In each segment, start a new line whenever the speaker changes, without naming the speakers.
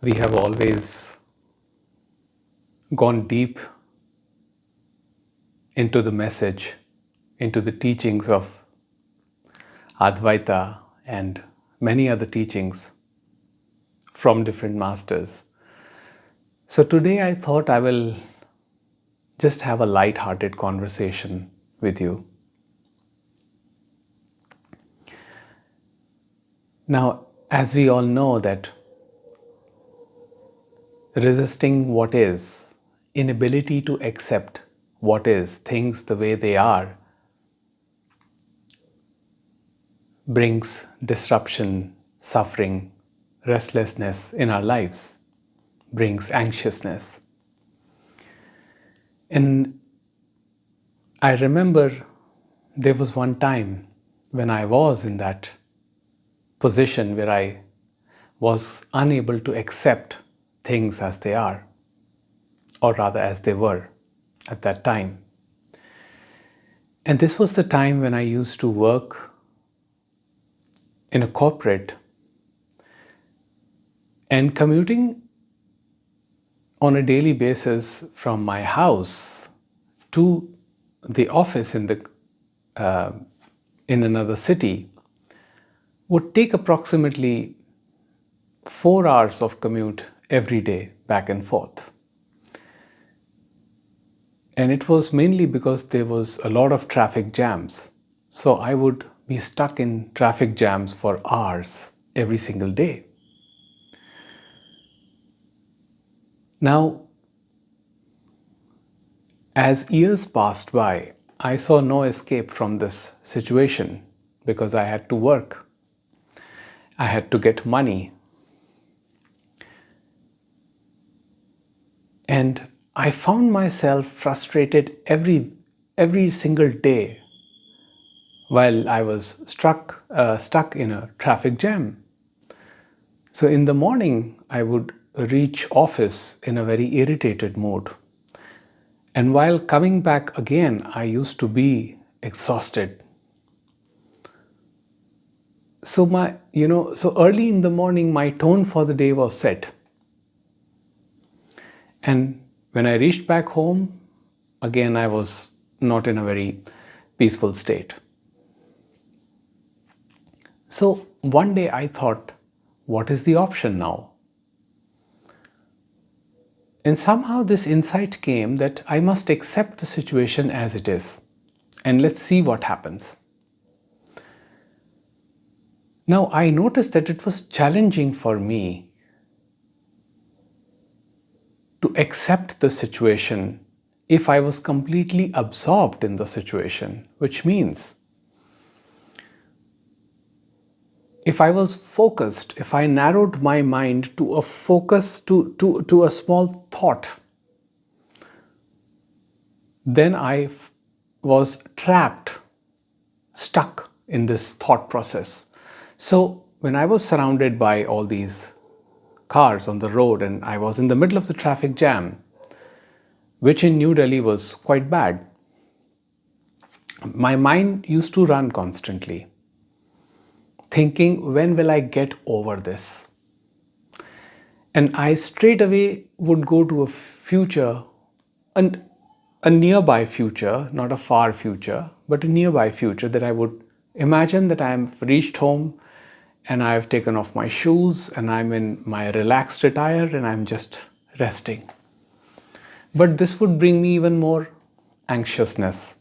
we have always gone deep into the message, into the teachings of Advaita and many other teachings from different masters. So today I thought I will just have a light-hearted conversation with you. Now, as we all know that resisting what is, inability to accept what is, things the way they are, brings disruption, suffering, restlessness in our lives, brings anxiousness. And I remember there was one time when I was in that position where I was unable to accept things as they are, or rather as they were at that time. And this was the time when I used to work in a corporate, and commuting on a daily basis from my house to the office in another city would take approximately 4 hours of commute every day back and forth. And it was mainly because there was a lot of traffic jams. So I would be stuck in traffic jams for hours every single day. Now, as years passed by, I saw no escape from this situation because I had to work. I had to get money. And I found myself frustrated every single day while I was stuck in a traffic jam. So in the morning, I would reach office in a very irritated mood. And while coming back again, I used to be exhausted. So so early in the morning, my tone for the day was set. And when I reached back home, again, I was not in a very peaceful state. So one day I thought, what is the option now? And somehow this insight came that I must accept the situation as it is. And let's see what happens. Now I noticed that it was challenging for me to accept the situation if I was completely absorbed in the situation, which means if I was focused, if I narrowed my mind to a focus, to a small thought, then I was trapped, stuck in this thought process. So when I was surrounded by all these cars on the road and I was in the middle of the traffic jam, which in New Delhi was quite bad, my mind used to run constantly, thinking, when will I get over this? And I straight away would go to a future, and a nearby future, not a far future, but a nearby future that I would imagine that I have reached home and I have taken off my shoes and I'm in my relaxed attire and I'm just resting. But this would bring me even more anxiousness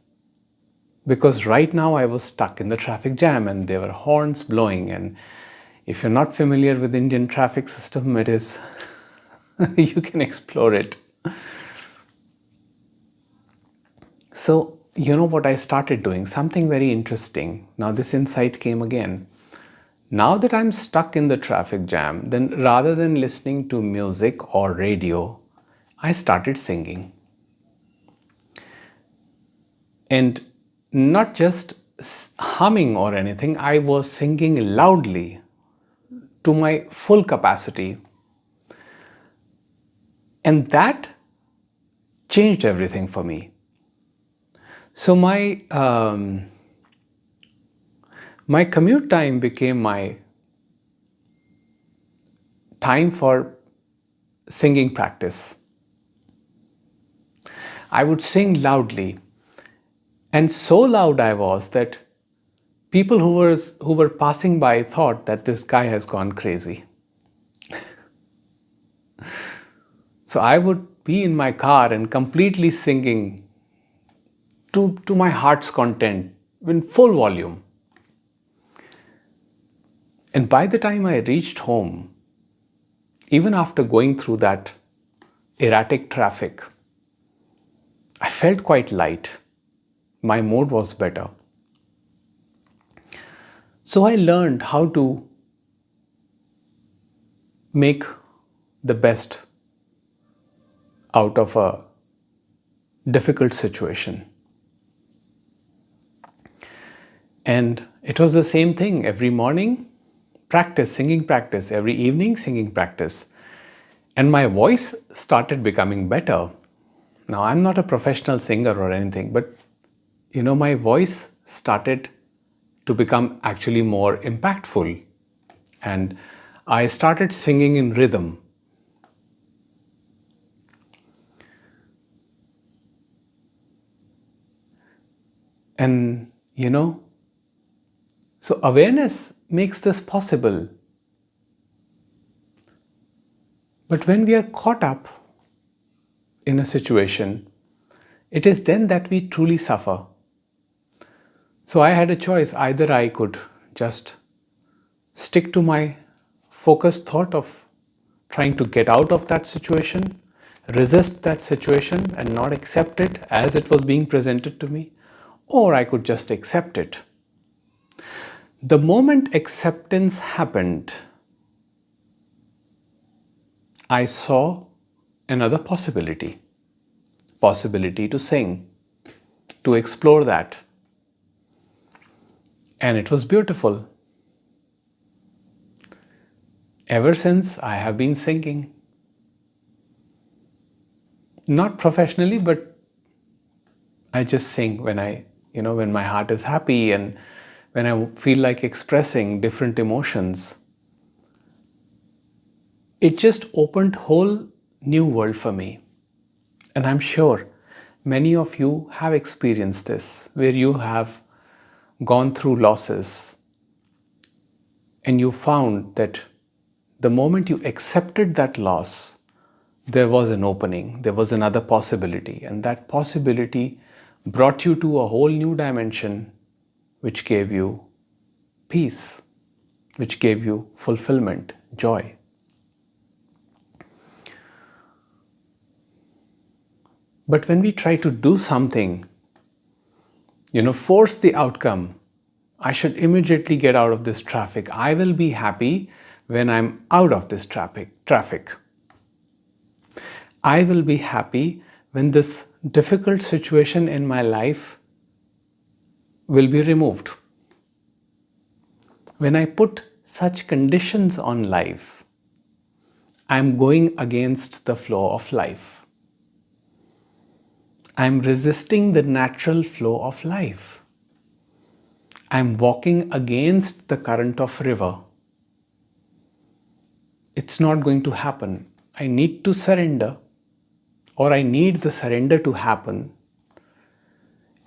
because right now I was stuck in the traffic jam and there were horns blowing. And if you're not familiar with Indian traffic system, it is, you can explore it. So, you know what I started doing? Something very interesting. Now this insight came again. Now that I'm stuck in the traffic jam, then rather than listening to music or radio, I started singing. And not just humming or anything, I was singing loudly to my full capacity. And that changed everything for me. So my commute time became my time for singing practice. I would sing loudly, and so loud I was that people who were passing by thought that this guy has gone crazy. So I would be in my car and completely singing to my heart's content in full volume. And by the time I reached home, even after going through that erratic traffic, I felt quite light. My mood was better. So I learned how to make the best out of a difficult situation. And it was the same thing every morning, practice, singing practice, every evening, singing practice. And my voice started becoming better. Now, I'm not a professional singer or anything, but my voice started to become actually more impactful. And I started singing in rhythm. And, so awareness makes this possible. But when we are caught up in a situation, it is then that we truly suffer. So I had a choice. Either I could just stick to my focused thought of trying to get out of that situation, resist that situation, and not accept it as it was being presented to me, or I could just accept it. The moment acceptance happened, I saw another possibility to sing, to explore that. And it was beautiful. Ever since, I have been singing. Not professionally, but I just sing when my heart is happy and when I feel like expressing different emotions. It just opened whole new world for me. And I'm sure many of you have experienced this, where you have gone through losses and you found that the moment you accepted that loss, there was an opening, there was another possibility, and that possibility brought you to a whole new dimension which gave you peace, which gave you fulfillment, joy. But when we try to do something, force the outcome, I should immediately get out of this traffic. I will be happy when I'm out of this traffic. I will be happy when this difficult situation in my life will be removed. When I put such conditions on life, I'm going against the flow of life. I'm resisting the natural flow of life. I'm walking against the current of river. It's not going to happen. I need to surrender, or I need the surrender to happen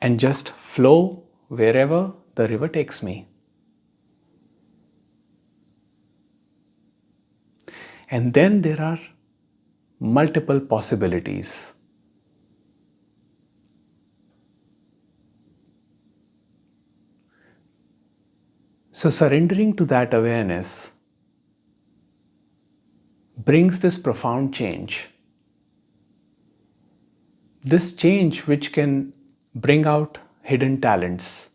and just flow wherever the river takes me. And then there are multiple possibilities. So surrendering to that awareness brings this profound change. This change which can bring out hidden talents,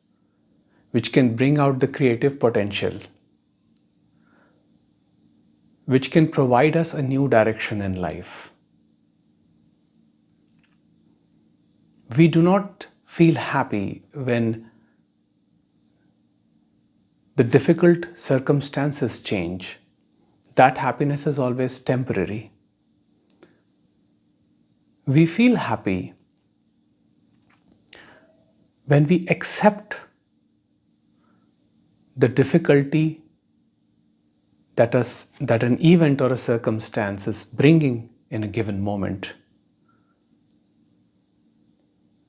which can bring out the creative potential, which can provide us a new direction in life. We do not feel happy when the difficult circumstances change. That happiness is always temporary. We feel happy when we accept the difficulty that an event or a circumstance is bringing in a given moment.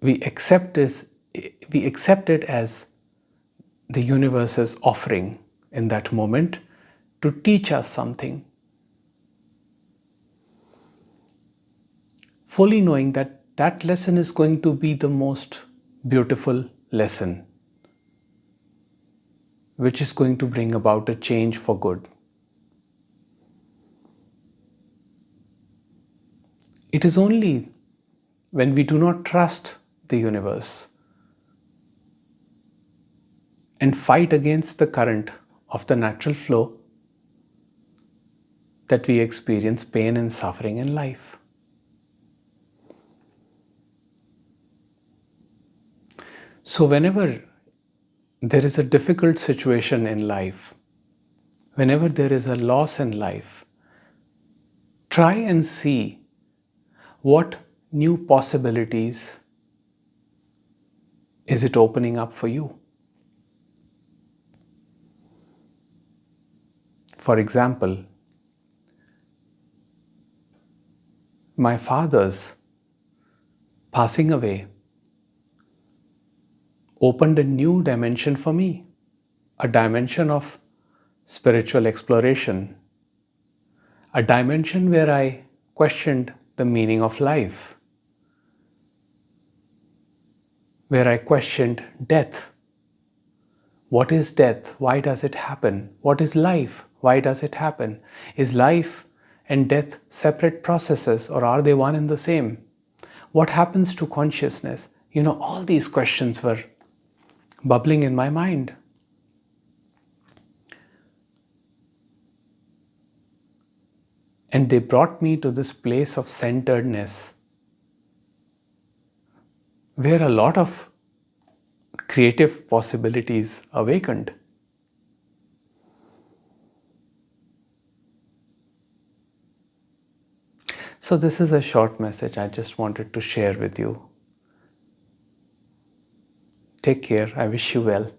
We accept it as the universe's offering in that moment to teach us something, fully knowing that that lesson is going to be the most beautiful lesson, which is going to bring about a change for good. It is only when we do not trust the universe and fight against the current of the natural flow that we experience pain and suffering in life. So, whenever there is a difficult situation in life, whenever there is a loss in life, try and see what new possibilities is it opening up for you. For example, my father's passing away opened a new dimension for me, a dimension of spiritual exploration, a dimension where I questioned the meaning of life, where I questioned death. What is death? Why does it happen? What is life? Why does it happen? Is life and death separate processes, or are they one and the same? What happens to consciousness? All these questions were bubbling in my mind. And they brought me to this place of centeredness, where a lot of creative possibilities awakened. So, this is a short message I just wanted to share with you. Take care. I wish you well.